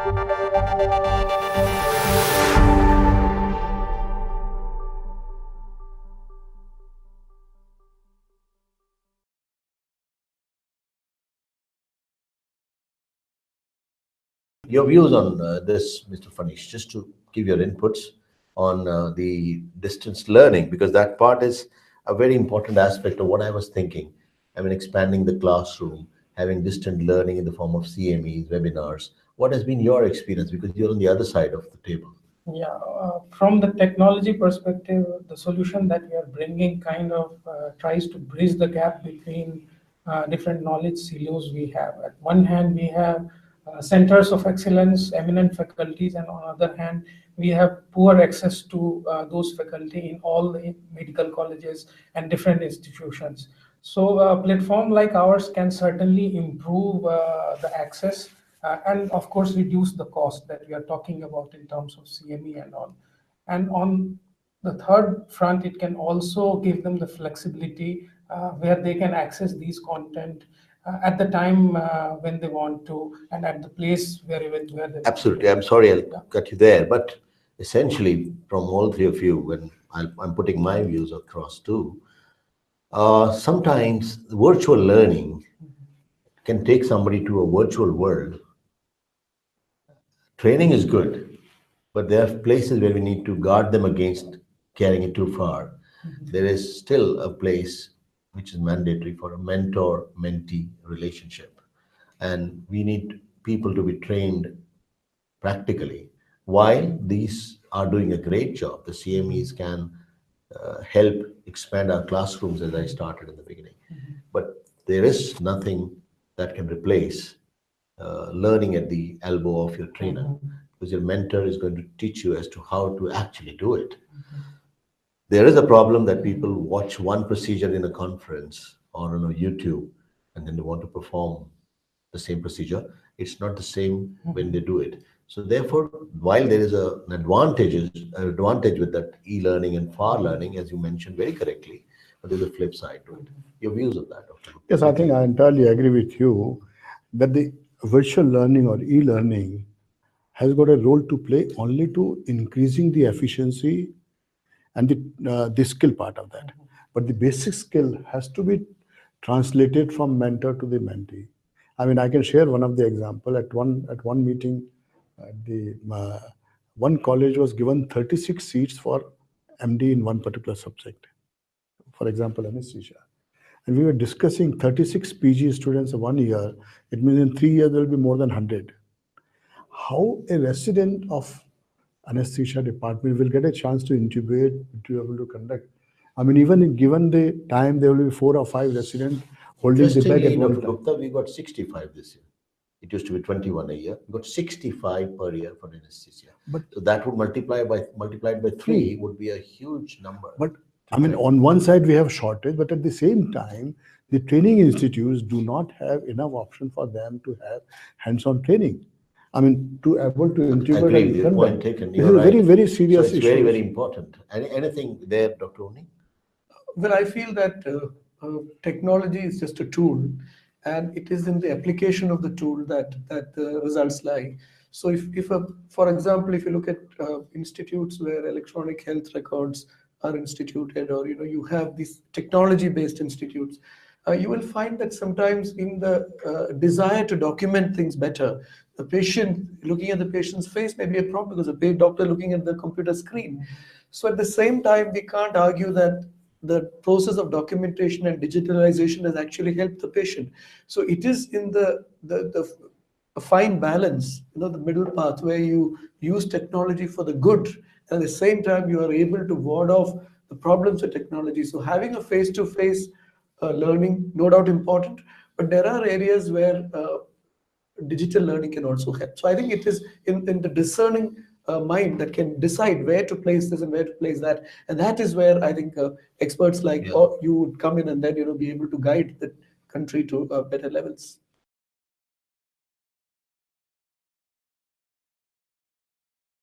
Your views on this, Mr. Fanish, just to give your inputs on the distance learning, because that part is a very important aspect of what I was thinking. I mean, expanding the classroom, having distant learning in the form of CMEs, webinars. What has been your experience? Because you're on the other side of the table. Yeah, from the technology perspective, the solution that we are bringing kind of tries to bridge the gap between different knowledge silos we have. At one hand, we have centers of excellence, eminent faculties, and on the other hand, we have poor access to those faculty in all the medical colleges and different institutions. So a platform like ours can certainly improve the access and of course reduce the cost that we are talking about in terms of CME and all. And on the third front, it can also give them the flexibility where they can access these content at the time when they want to and at the place where they Absolutely. I'm sorry I'll cut you there, but essentially from all three of you, when I'm putting my views across too, sometimes virtual learning can take somebody to a virtual world. Training is good, but there are places where we need to guard them against carrying it too far. There is still a place which is mandatory for a mentor-mentee relationship. And we need people to be trained practically. While these are doing a great job, the CMEs can help expand our classrooms as I started in the beginning. But there is nothing that can replace learning at the elbow of your trainer, because your mentor is going to teach you as to how to actually do it. There is a problem that people watch one procedure in a conference or on a YouTube, and then they want to perform the same procedure. It's not the same when they do it. So therefore, while there is an advantage with that e-learning and far learning, as you mentioned very correctly, but there's a flip side to it. Your views on that, Dr. Gupta? Yes, I think I entirely agree with you that the virtual learning or e-learning has got a role to play only to increasing the efficiency and the skill part of that. But the basic skill has to be translated from mentor to the mentee. I mean, I can share one of the example. At one meeting, the one college was given 36 seats for MD in one particular subject. For example, anesthesia. And we were discussing 36 PG students in 1 year. It means in 3 years there will be more than 100. How a resident of anesthesia department will get a chance to intubate, to be able to conduct. I mean, even given the time, there will be 4 or 5 residents holding the bag at one time. Gupta, we got 65 this year. It used to be 21 a year. We got 65 per year for anesthesia. But so that would multiplied by 3 would be a huge number. But I mean, on one side we have shortage, but at the same time, the training institutes do not have enough option for them to have hands-on training. I mean, to able to intubate. Agree with your point taken. This is a very, very serious issue. It's very, very important. Anything there, Dr. Oni? Well, I feel that technology is just a tool, and it is in the application of the tool that the results lie. So, for example, if you look at institutes where electronic health records are instituted, or you have these technology-based institutes, you will find that sometimes in the desire to document things better, the patient looking at the patient's face may be a problem because the doctor looking at the computer screen. So at the same time, we can't argue that the process of documentation and digitalization has actually helped the patient. So it is in the fine balance, the middle path where you use technology for the good, and at the same time you are able to ward off the problems with technology. So having a face-to-face learning, no doubt important, but there are areas where digital learning can also help. So I think it is in the discerning mind that can decide where to place this and where to place that, and that is where I think experts like you would come in and then be able to guide the country to better levels.